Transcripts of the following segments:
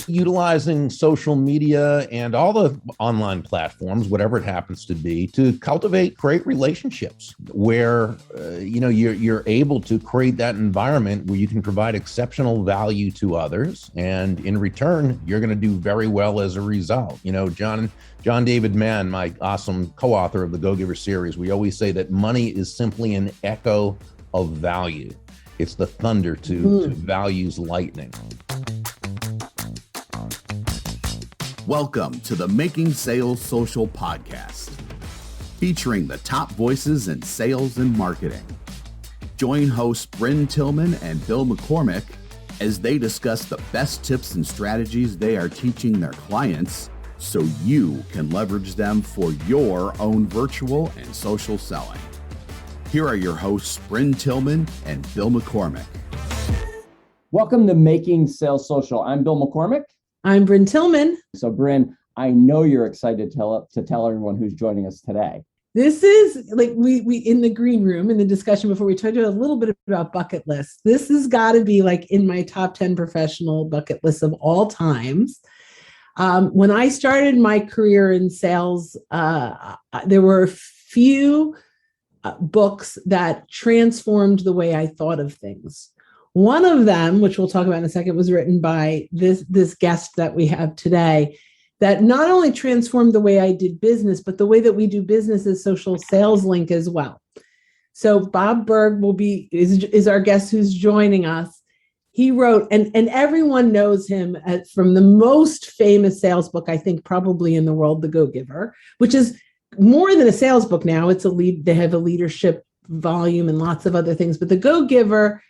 utilizing social media and all the online platforms, whatever it happens to be, to cultivate great relationships where you're able to create that environment where you can provide exceptional value to others, and in return you're going to do very well as a result. John David Mann, my awesome co-author of the Go-Giver series, we always say that money is simply an echo of value. It's the thunder to value's lightning. Welcome to the Making Sales Social podcast, featuring the top voices in sales and marketing. Join hosts Bryn Tillman and Bill McCormick as they discuss the best tips and strategies they are teaching their clients so you can leverage them for your own virtual and social selling. Here are your hosts, Bryn Tillman and Bill McCormick. Welcome to Making Sales Social. I'm Bill McCormick. I'm Bryn Tillman. So Bryn, I know you're excited to tell everyone who's joining us today. This is like we in the green room in the discussion before we talked a little bit about bucket lists. This has got to be like in my top 10 professional bucket lists of all times. When I started my career in sales, there were a few books that transformed the way I thought of things. One of them, which we'll talk about in a second, was written by this guest that we have today, that not only transformed the way I did business, but the way that we do business as Social Sales Link as well. So Bob Burg is our guest who's joining us. He wrote, and everyone knows him from the most famous sales book, I think, probably in the world, The Go-Giver, which is more than a sales book now. They have a leadership volume and lots of other things, but The Go-Giver,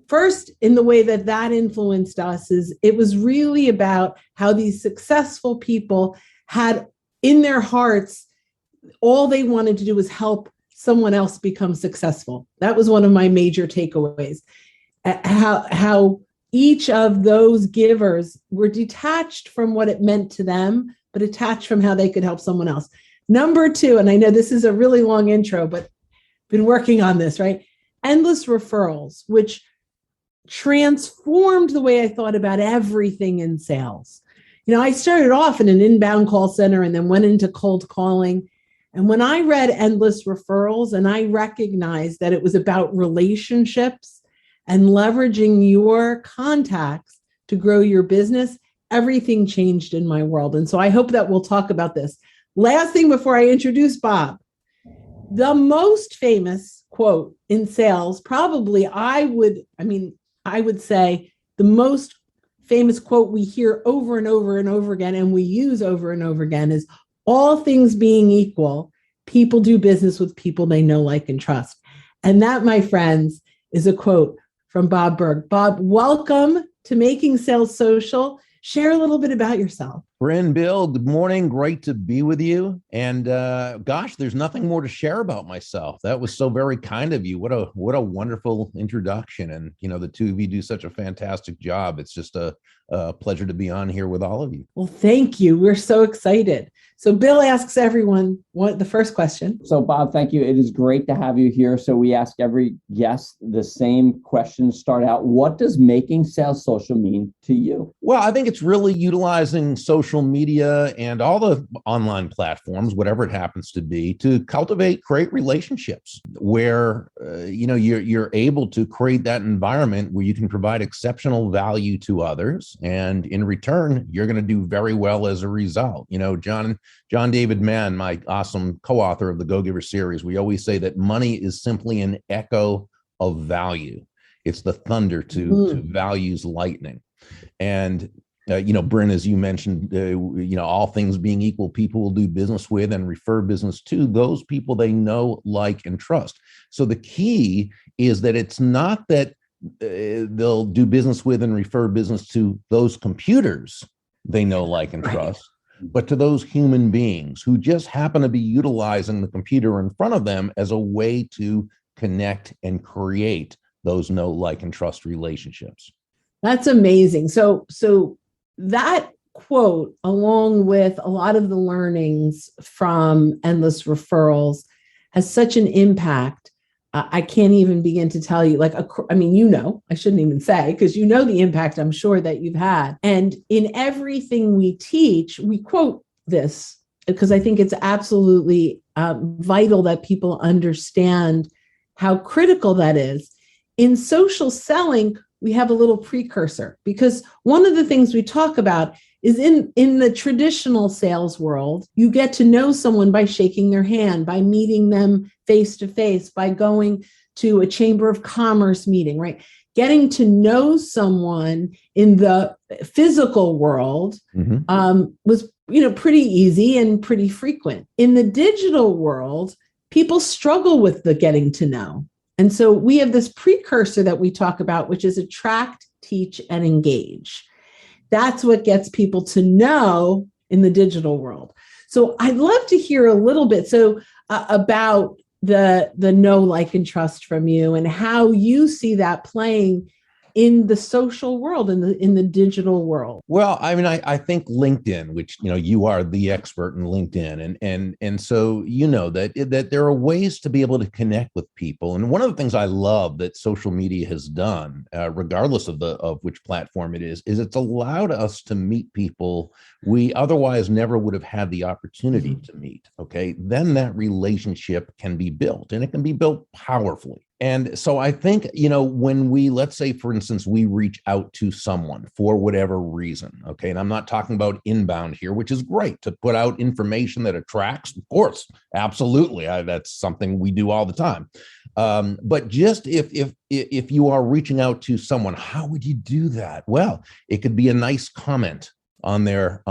first, in the way that influenced us, is it was really about how these successful people had in their hearts, all they wanted to do was help someone else become successful. That was one of my major takeaways. How each of those givers were detached from what it meant to them, but attached from how they could help someone else. Number two, and I know this is a really long intro, but been working on this, right? Endless referrals, which transformed the way I thought about everything in sales. I started off in an inbound call center and then went into cold calling. And when I read Endless Referrals and I recognized that it was about relationships and leveraging your contacts to grow your business, everything changed in my world. And so I hope that we'll talk about this. Last thing before I introduce Bob, the most famous quote in sales, probably I would say the most famous quote we hear over and over and over again, and we use over and over again, is all things being equal, people do business with people they know, like, and trust. And that, my friends, is a quote from Bob Burg. Bob, welcome to Making Sales Social. Share a little bit about yourself. Bryn, Bill, good morning. Great to be with you. And gosh, there's nothing more to share about myself. That was so very kind of you. What a wonderful introduction. And, the two of you do such a fantastic job. It's just a pleasure to be on here with all of you. Well, thank you. We're so excited. So Bill asks everyone the first question. So Bob, thank you. It is great to have you here. So we ask every guest the same question. Start out, what does making sales social mean to you? Well, I think it's really utilizing social media and all the online platforms, whatever it happens to be, to cultivate great relationships where, you're able to create that environment where you can provide exceptional value to others. And in return, you're going to do very well as a result. John David Mann, my awesome co-author of the Go-Giver series, we always say that money is simply an echo of value. It's the thunder to value's lightning. And, Bryn, as you mentioned, all things being equal, people will do business with and refer business to those people they know, like, and trust. So the key is that it's not that they'll do business with and refer business to those computers they know, like, and trust, but to those human beings who just happen to be utilizing the computer in front of them as a way to connect and create those know, like, and trust relationships. That's amazing. So that quote, along with a lot of the learnings from Endless Referrals, has such an impact I can't even begin to tell you, like, I mean, I shouldn't even say, because the impact I'm sure that you've had. And in everything we teach, we quote this because I think it's absolutely vital that people understand how critical that is. In social selling, we have a little precursor, because one of the things we talk about is in the traditional sales world, you get to know someone by shaking their hand, by meeting them face to face, by going to a chamber of commerce meeting, right? Getting to know someone in the physical world was, pretty easy and pretty frequent. In the digital world, people struggle with the getting to know. And so we have this precursor that we talk about, which is attract, teach, and engage. That's what gets people to know in the digital world. So I'd love to hear a little bit about the know, like, and trust from you, and how you see that playing in the social world, in the digital world. Well, I mean, I think LinkedIn, which, you are the expert in LinkedIn, and so that there are ways to be able to connect with people. And one of the things I love that social media has done, regardless of which platform it is it's allowed us to meet people we otherwise never would have had the opportunity to meet. Okay, then that relationship can be built, and it can be built powerfully. And so I think, when let's say, for instance, we reach out to someone for whatever reason, okay, and I'm not talking about inbound here, which is great to put out information that attracts, of course, absolutely. That's something we do all the time. But just if you are reaching out to someone, how would you do that? Well, it could be a nice comment on their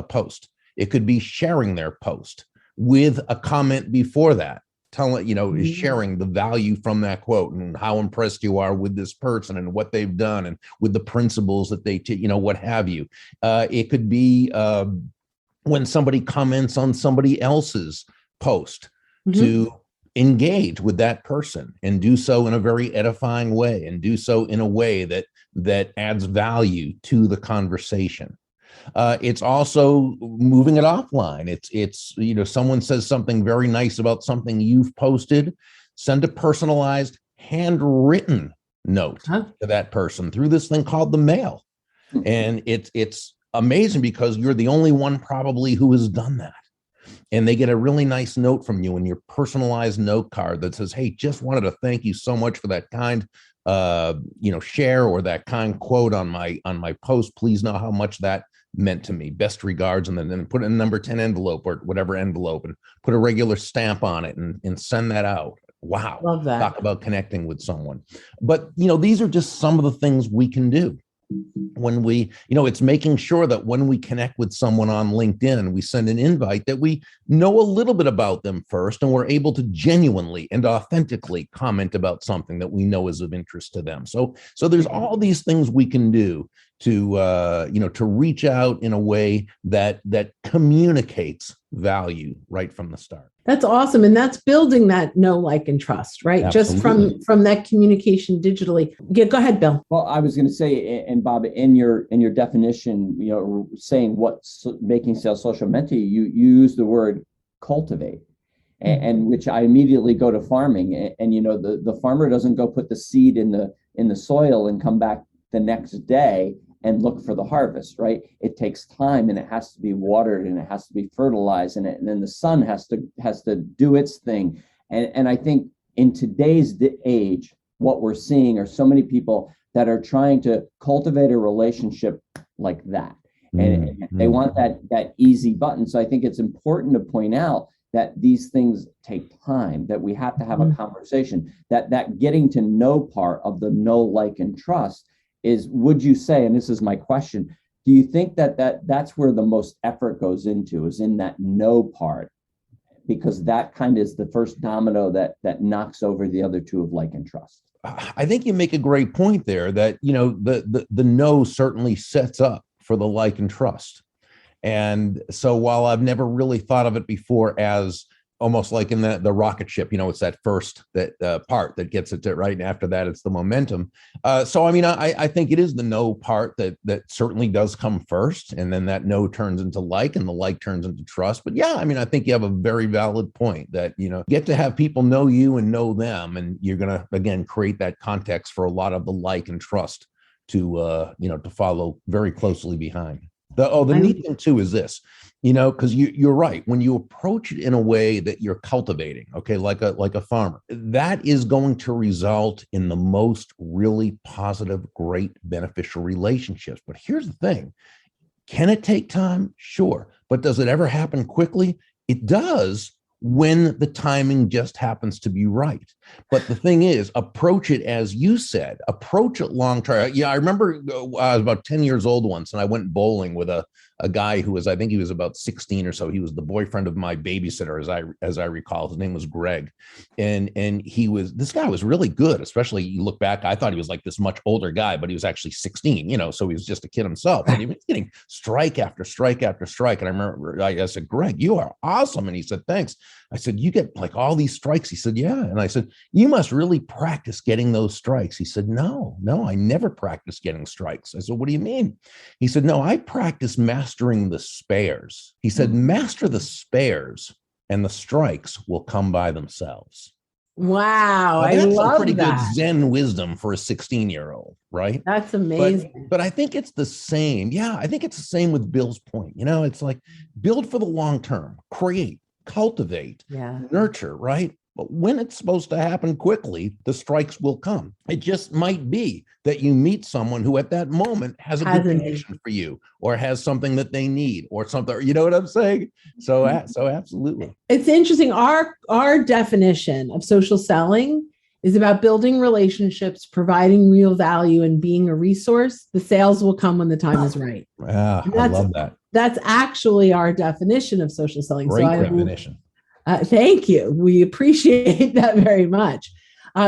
post. It could be sharing their post with a comment before that, sharing the value from that quote and how impressed you are with this person and what they've done and with the principles that they, what have you. It could be when somebody comments on somebody else's post to engage with that person and do so in a very edifying way and do so in a way that adds value to the conversation. It's also moving it offline. It's someone says something very nice about something you've posted, send a personalized handwritten note to that person through this thing called the mail. And it's amazing because you're the only one probably who has done that. And they get a really nice note from you in your personalized note card that says, hey, just wanted to thank you so much for that kind share or that kind quote on my post. Please know how much that meant to me. Best regards. And then put in a number 10 envelope or whatever envelope and put a regular stamp on it and send that out. Wow. Love that. Talk about connecting with someone. But, these are just some of the things we can do. When we, it's making sure that when we connect with someone on LinkedIn and we send an invite, that we know a little bit about them first, and we're able to genuinely and authentically comment about something that we know is of interest to them. So there's all these things we can do to reach out in a way that communicates value right from the start. That's awesome. And that's building that know, like, and trust, right? Absolutely. Just from that communication digitally. Yeah, go ahead, Bill. Well, I was going to say, and Bob, in your definition, saying what making sales social meant to you, you use the word cultivate, and which I immediately go to farming. And the farmer doesn't go put the seed in the soil and come back the next day and look for the harvest, right? It takes time, and it has to be watered, and it has to be fertilized, and then the sun has to do its thing. And I think in today's age, what we're seeing are so many people that are trying to cultivate a relationship like that, and they want that easy button. So I think it's important to point out that these things take time, that we have to have a conversation, that getting to know part of the know, like, and trust is, would you say, and this is my question, do you think that's where the most effort goes into, is in that know part? Because that kind of is the first domino that knocks over the other two of like and trust. I think you make a great point there that, the know certainly sets up for the like and trust. And so while I've never really thought of it before as almost like in the rocket ship, it's that first part that gets it to right. And after that, it's the momentum. So, I mean, I think it is the no part that certainly does come first. And then that no turns into like, and the like turns into trust. But yeah, I mean, I think you have a very valid point that, get to have people know you and know them. And you're going to, again, create that context for a lot of the like and trust to follow very closely behind. The neat thing too is this, because you're right. When you approach it in a way that you're cultivating, okay, like a farmer, that is going to result in the most really positive, great, beneficial relationships. But here's the thing. Can it take time? Sure. But does it ever happen quickly? It does, when the timing just happens to be right. But the thing is, approach it, as you said, approach it long term. Yeah, I remember I was about 10 years old once, and I went bowling with a guy who was, I think he was about 16 or so. He was the boyfriend of my babysitter, as I recall. His name was Greg. And this guy was really good, especially you look back, I thought he was like this much older guy, but he was actually 16, so he was just a kid himself. And he was getting strike after strike after strike. And I remember I said, Greg, you are awesome. And he said, thanks. I said, you get like all these strikes? He said, yeah. And I said, you must really practice getting those strikes. He said, no, I never practice getting strikes. I said, what do you mean? He said, no, I practice mastering the spares. He said, master the spares and the strikes will come by themselves. Wow. Now, that's love some pretty that. good Zen wisdom for a 16-year-old, right? That's amazing. But I think it's the same. Yeah, I think it's the same with Bill's point. It's like build for the long term, create, cultivate, nurture, right? But when it's supposed to happen quickly, the strikes will come. It just might be that you meet someone who at that moment has a good connection for you, or has something that they need, or something. You know what I'm saying? So absolutely. It's interesting. Our definition of social selling is about building relationships, providing real value, and being a resource. The sales will come when the time is right. Yeah, I love that. That's actually our definition of social selling. Great definition. Thank you. We appreciate that very much.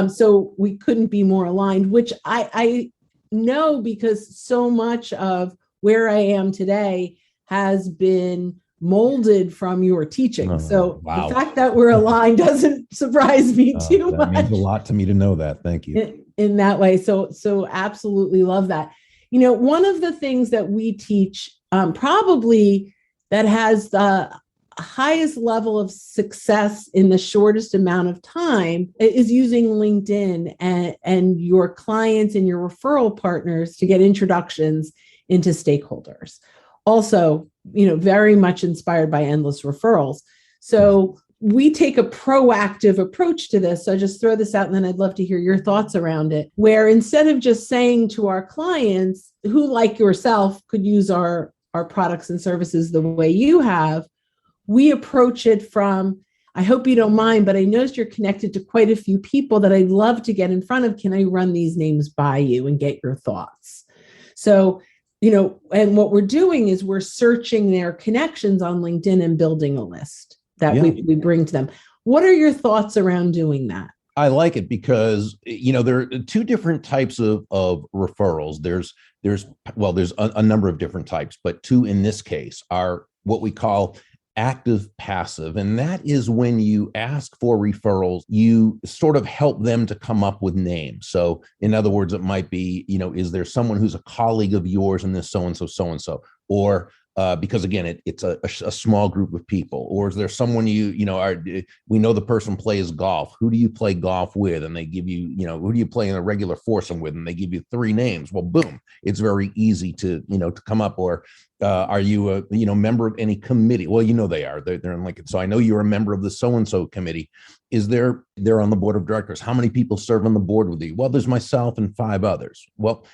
So we couldn't be more aligned, which I know, because so much of where I am today has been molded from your teaching. So wow. The fact that we're aligned doesn't surprise me too much. It means a lot to me to know that. Thank you. In that way. So absolutely love that. One of the things that we teach, probably that has the highest level of success in the shortest amount of time, is using LinkedIn and your clients and your referral partners to get introductions into stakeholders. Also, very much inspired by endless referrals. So we take a proactive approach to this. So I just throw this out, and then I'd love to hear your thoughts around it, where instead of just saying to our clients who, like yourself, could use our products and services the way you have, we approach it from, I hope you don't mind, but I noticed you're connected to quite a few people that I'd love to get in front of. Can I run these names by you and get your thoughts? So, and what we're doing is we're searching their connections on LinkedIn and building a list that we bring to them. What are your thoughts around doing that? I like it because, there are two different types of referrals. There's a number of different types, but two in this case are what we call active passive. And that is when you ask for referrals, you sort of help them to come up with names. So in other words, it might be, is there someone who's a colleague of yours in this so-and-so, or because again, it's a small group of people, or is there someone we know the person plays golf. Who do you play golf with? And they give you, who do you play in a regular foursome with? And they give you 3 names. Well, boom, it's very easy to come up. Or are you a member of any committee? Well, they are. They're in Lincoln. So I know you're a member of the so-and-so committee. They're on the board of directors. How many people serve on the board with you? Well, there's myself and 5 others. Well,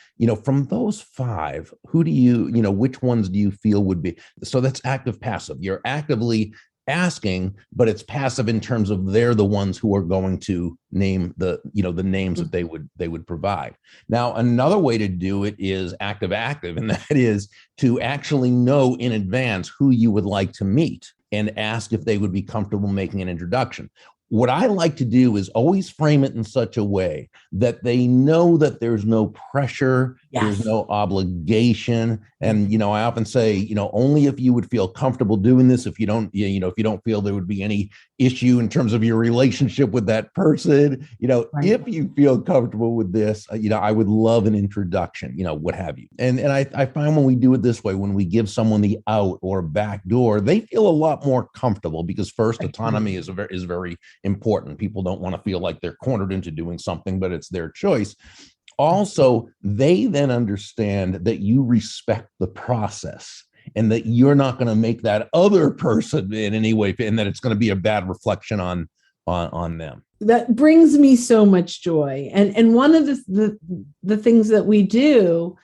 from those 5, who do you, which ones do you feel would be? So that's active passive. You're actively asking, but it's passive in terms of they're the ones who are going to name the names that they would provide. Now, another way to do it is active, and that is to actually know in advance who you would like to meet and ask if they would be comfortable making an introduction. What I like to do is always frame it in such a way that they know that there's no pressure There's Yes. no obligation. And, I often say, only if you would feel comfortable doing this, if you don't, if you don't feel there would be any issue in terms of your relationship with that person, Right. if you feel comfortable with this, I would love an introduction, what have you. And I find when we do it this way, when we give someone the out or back door, they feel a lot more comfortable because first, autonomy is very important. People don't want to feel like they're cornered into doing something, but it's their choice. Also, they then understand that you respect the process and that you're not going to make that other person in any way, and that it's going to be a bad reflection on them. That brings me so much joy. And one of the things that we do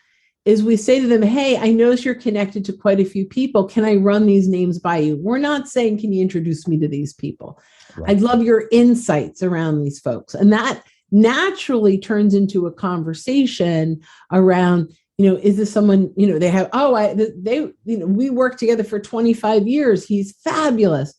is we say to them, hey, I notice you're connected to quite a few people. Can I run these names by you? We're not saying, can you introduce me to these people? Right. I'd love your insights around these folks. And that naturally turns into a conversation around, is this someone, they have, we worked together for 25 years. He's fabulous.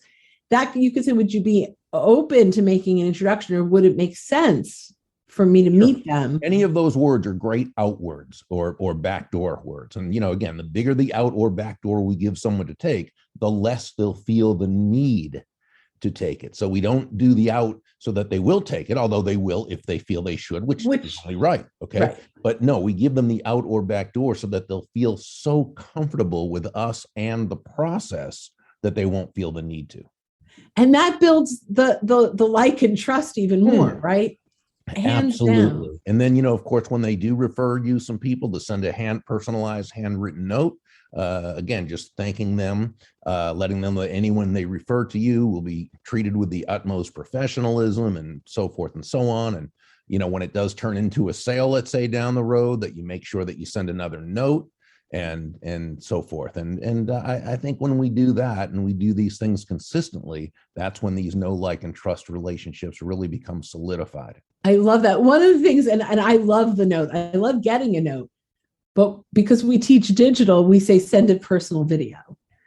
That you could say, would you be open to making an introduction, or would it make sense for me to meet them? Any of those words are great out words or backdoor words. And, again, the bigger the out or backdoor we give someone to take, the less they'll feel the need to take it. So we don't do the out so that they will take it, although they will if they feel they should, which is only right. Okay. Right. But no, we give them the out or back door so that they'll feel so comfortable with us and the process that they won't feel the need to. And that builds the like and trust even more, right? Hands Absolutely. down. And then, of course, when they do refer you some people, to send a personalized handwritten note. Again, just thanking them, letting them know that anyone they refer to you will be treated with the utmost professionalism and so forth and so on. And, when it does turn into a sale, let's say down the road, that you make sure that you send another note and so forth. And I think when we do that and we do these things consistently, that's when these know, like, and trust relationships really become solidified. I love that. One of the things, and I love the note. I love getting a note. But because we teach digital, we say send a personal video.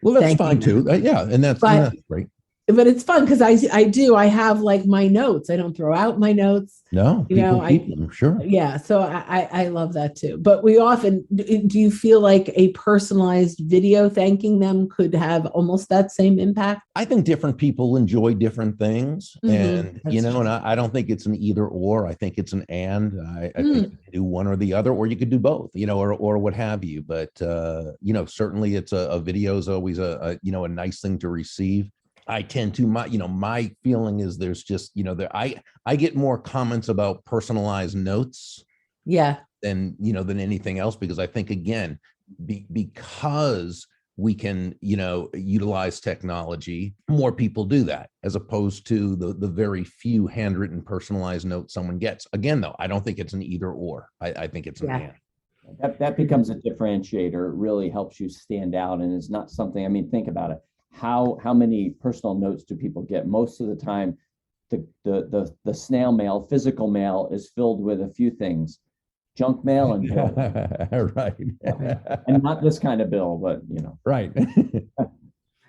Well, that's fine too. Yeah, and that's great. But it's fun because I have like my notes. I don't throw out my notes. No, people keep them, sure. Yeah, so I love that too. But we often, do you feel like a personalized video thanking them could have almost that same impact? I think different people enjoy different things. And, That's true. and I don't think it's an either or. I think it's an and. I think you can do one or the other, or you could do both, or what have you. But, certainly it's a video is always a nice thing to receive. I tend to, my feeling is there's just, I get more comments about personalized notes than anything else, because I think, again, because we can, utilize technology, more people do that, as opposed to the very few handwritten personalized notes someone gets. Again, though, I don't think it's an either or. I think it's an and. That becomes a differentiator. It really helps you stand out, and it's not something, think about it. How many personal notes do people get? Most of the time, the snail mail, physical mail, is filled with a few things: junk mail and bill. Right. And not this kind of bill, but right.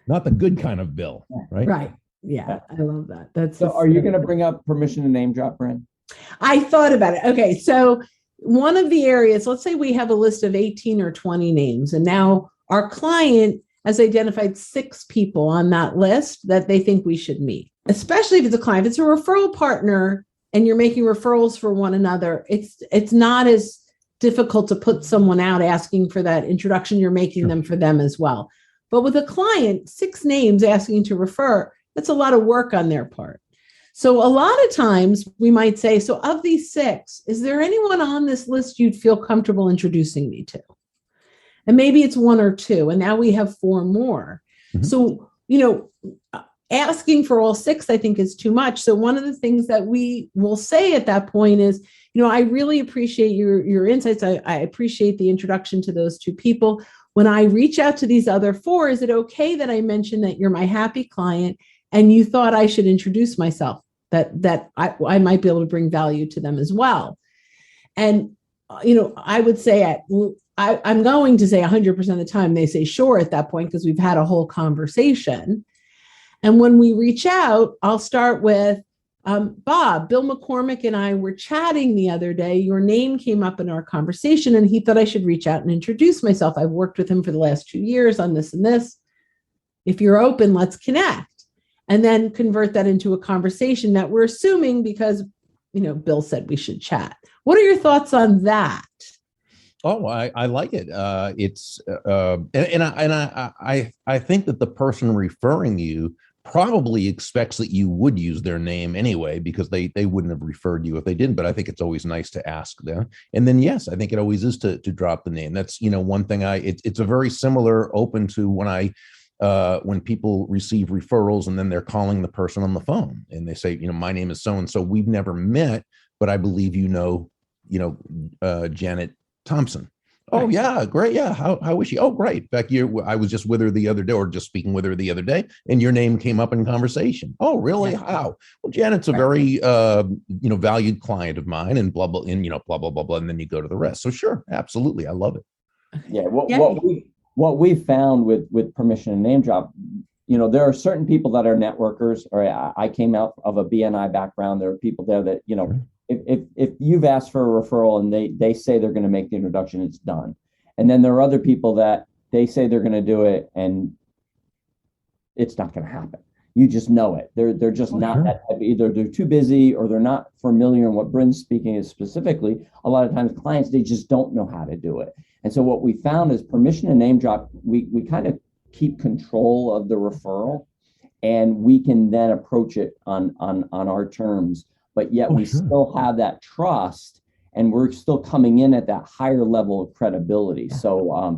Not the good kind of bill, right? Right. Yeah, I love that. So are you going to bring up permission to name drop, Bryn? I thought about it. Okay, so one of the areas, let's say we have a list of 18 or 20 names, and now our client has identified 6 people on that list that they think we should meet, especially if it's a client. If it's a referral partner and you're making referrals for one another, it's not as difficult to put someone out asking for that introduction. You're making them for them as well. But with a client, 6 names asking to refer, that's a lot of work on their part. So a lot of times we might say, so of these 6, is there anyone on this list you'd feel comfortable introducing me to? And maybe it's 1 or 2, and now we have 4 more. Mm-hmm. So, asking for all 6, I think, is too much. So one of the things that we will say at that point is, I really appreciate your insights. I appreciate the introduction to those 2 people. When I reach out to these other 4, is it okay that I mention that you're my happy client and you thought I should introduce myself, that I might be able to bring value to them as well? And, I would say I'm going to say 100% of the time they say sure at that point, because we've had a whole conversation. And when we reach out, I'll start with, Bob, Bill McCormick and I were chatting the other day. Your name came up in our conversation, and he thought I should reach out and introduce myself. I've worked with him for the last 2 years on this and this. If you're open, let's connect. And then convert that into a conversation that we're assuming because, Bill said we should chat. What are your thoughts on that? Oh, I like it. It's I think that the person referring you probably expects that you would use their name anyway, because they wouldn't have referred you if they didn't. But I think it's always nice to ask them. And then, yes, I think it always is to drop the name. That's, one thing it's a very similar open to when people receive referrals and then they're calling the person on the phone and they say, my name is so-and-so. We've never met, but I believe Janet Thompson. Oh, right. Yeah, great. Yeah. How is she? Oh, great. In fact, I was just with her the other day, or just speaking with her the other day, and your name came up in conversation. Oh, really? Yeah. How? Well, Janet's a very, valued client of mine, and blah, blah, and, blah, blah, blah, blah. And then you go to the rest. So sure. Absolutely. I love it. Yeah. What we found with permission and name drop, there are certain people that are networkers, or I came out of a BNI background. There are people there that, if you've asked for a referral and they say they're going to make the introduction, it's done. And then there are other people that they say they're going to do it and it's not going to happen. You just know it. They're just not that type. Either they're too busy or they're not familiar in what Bryn's speaking is specifically. A lot of times clients, they just don't know how to do it. And so what we found is permission and name drop, we kind of keep control of the referral, and we can then approach it on our terms. But yet we still have that trust, and we're still coming in at that higher level of credibility. So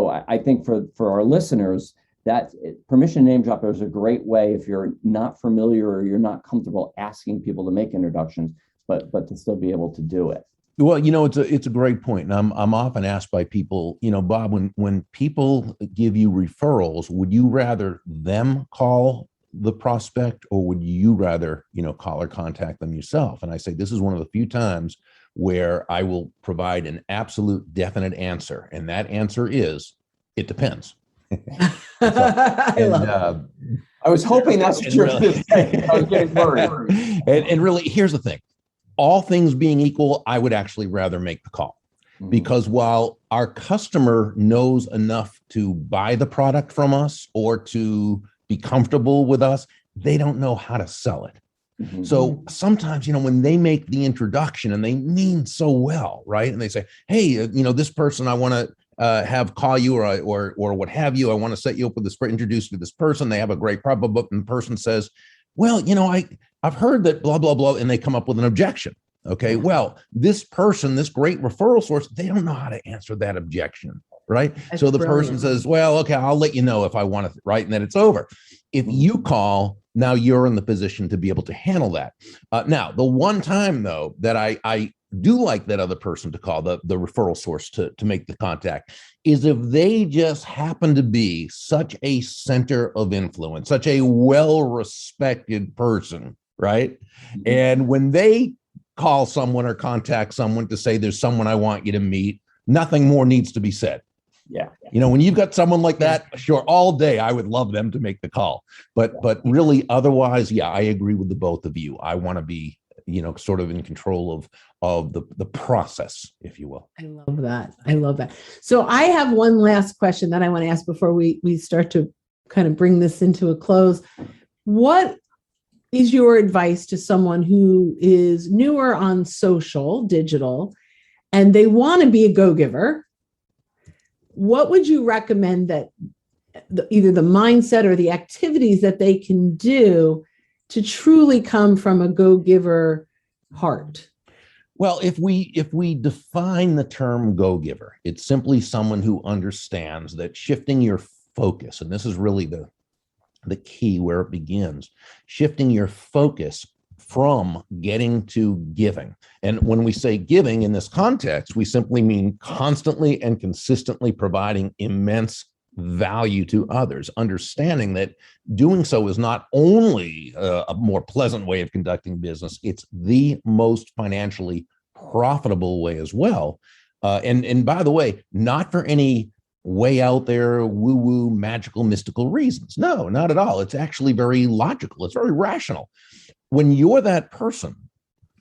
I think for our listeners, that permission name dropper is a great way if you're not familiar or you're not comfortable asking people to make introductions, but to still be able to do it. Well, it's a great point. And I'm often asked by people, Bob, when people give you referrals, would you rather them call the prospect, or would you rather, call or contact them yourself? And I say, this is one of the few times where I will provide an absolute definite answer. And that answer is, it depends. I was hoping that's what you were going to say. I was getting worried. And really, here's the thing. All things being equal, I would actually rather make the call. Because while our customer knows enough to buy the product from us or to be comfortable with us, they don't know how to sell it. Mm-hmm. So sometimes, when they make the introduction and they mean so well, right? And they say, hey, this person I want to have call you or what have you. I want to set you up with this, introduce you to this person. They have a great problem, and the person says, well, I've heard that blah, blah, blah, and they come up with an objection. Okay, well, this person, this great referral source, they don't know how to answer that objection, right? That's so the brilliant. person says, well, okay, I'll let you know if I want to, right? And then it's over. If you call, now you're in the position to be able to handle that. Now, the one time, though, that I do like that other person to call, the referral source to make the contact, is if they just happen to be such a center of influence, such a well-respected person, right? Mm-hmm. And when they call someone or contact someone to say, there's someone I want you to meet, nothing more needs to be said. Yeah. When you've got someone like that, sure, all day, I would love them to make the call. But really, otherwise, yeah, I agree with the both of you. I want to be, sort of in control of the process, if you will. I love that. So I have one last question that I want to ask before we start to kind of bring this into a close. What is your advice to someone who is newer on digital, and they want to be a go-giver? What would you recommend that either the mindset or the activities that they can do to truly come from a go-giver heart? Well, if we define the term go-giver, it's simply someone who understands that shifting your focus, and this is really the key where it begins, shifting your focus from getting to giving. And when we say giving in this context, we simply mean constantly and consistently providing immense value to others, understanding that doing so is not only a more pleasant way of conducting business, it's the most financially profitable way as well. And by the way, not for any way out there, woo-woo, magical, mystical reasons. No, not at all. It's actually very logical. It's very rational. When you're that person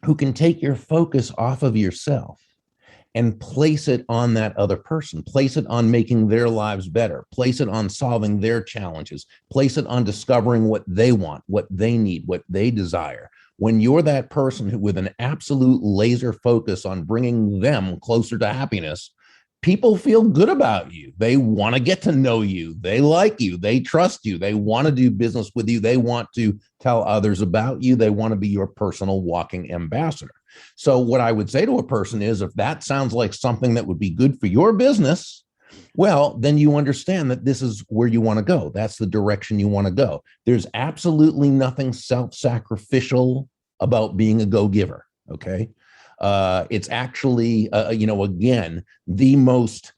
who can take your focus off of yourself and place it on that other person, place it on making their lives better, place it on solving their challenges, place it on discovering what they want, what they need, what they desire. When you're that person who, with an absolute laser focus on bringing them closer to happiness, people feel good about you. They want to get to know you. They like you. They trust you. They want to do business with you. They want to tell others about you. They want to be your personal walking ambassador. So what I would say to a person is, if that sounds like something that would be good for your business, well, then you understand that this is where you want to go. That's the direction you want to go. There's absolutely nothing self-sacrificial about being a go-giver, okay? It's actually, again, the most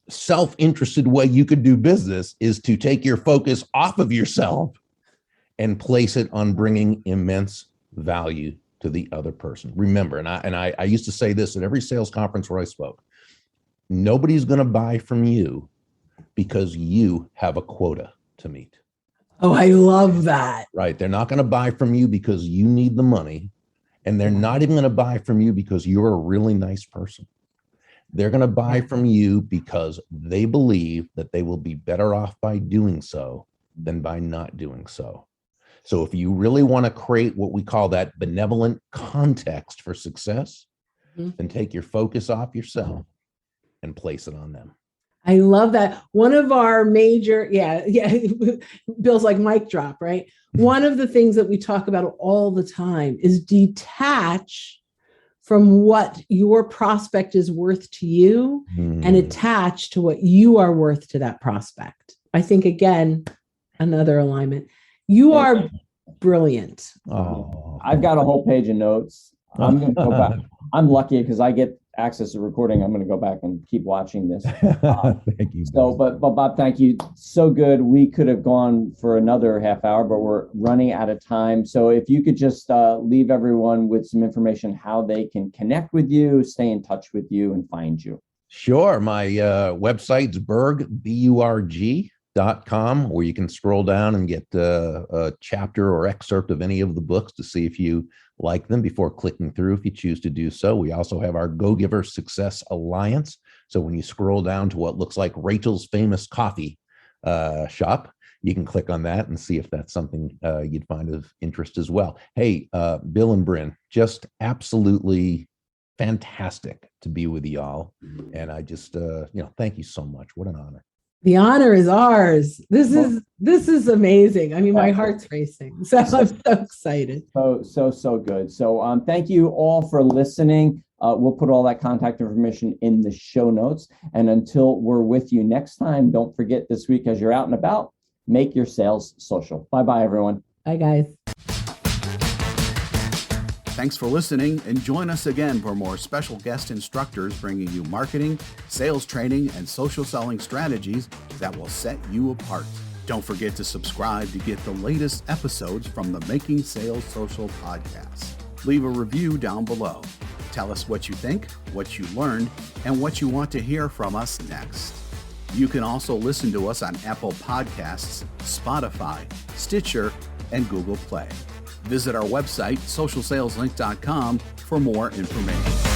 self-interested way you could do business is to take your focus off of yourself and place it on bringing immense value to the other person. Remember, and I used to say this at every sales conference where I spoke, nobody's going to buy from you because you have a quota to meet. Oh, I love that. Right. They're not going to buy from you because you need the money. And they're not even going to buy from you because you're a really nice person. They're going to buy from you because they believe that they will be better off by doing so than by not doing so. So if you really want to create what we call that benevolent context for success, then take your focus off yourself and place it on them. I love that. One of our major, Bill's like mic drop, right? One of the things that we talk about all the time is detach from what your prospect is worth to you and attach to what you are worth to that prospect. I think, again, another alignment. You are brilliant. Oh, I've got a whole page of notes. I'm going to go back. I'm lucky because I get access to recording. I'm going to go back and keep watching this. Thank you. So, but Bob, thank you. So good. We could have gone for another half hour, but we're running out of time. So if you could just leave everyone with some information, how they can connect with you, stay in touch with you, and find you. Sure. My website's Burg, BURG.com, where you can scroll down and get a chapter or excerpt of any of the books to see if you like them before clicking through, if you choose to do so. We also have our Go-Giver Success Alliance. So when you scroll down to what looks like Rachel's Famous Coffee shop, you can click on that and see if that's something you'd find of interest as well. Hey, Bill and Bryn, just absolutely fantastic to be with y'all. And I just, thank you so much. What an honor. The honor is ours. This is amazing. I mean, my heart's racing. So I'm so excited. So good. So thank you all for listening. We'll put all that contact information in the show notes. And until we're with you next time, don't forget this week as you're out and about, make your sales social. Bye-bye, everyone. Bye, guys. Thanks for listening, and join us again for more special guest instructors bringing you marketing, sales training, and social selling strategies that will set you apart. Don't forget to subscribe to get the latest episodes from the Making Sales Social podcast. Leave a review down below. Tell us what you think, what you learned, and what you want to hear from us next. You can also listen to us on Apple Podcasts, Spotify, Stitcher, and Google Play. Visit our website, socialsaleslink.com, for more information.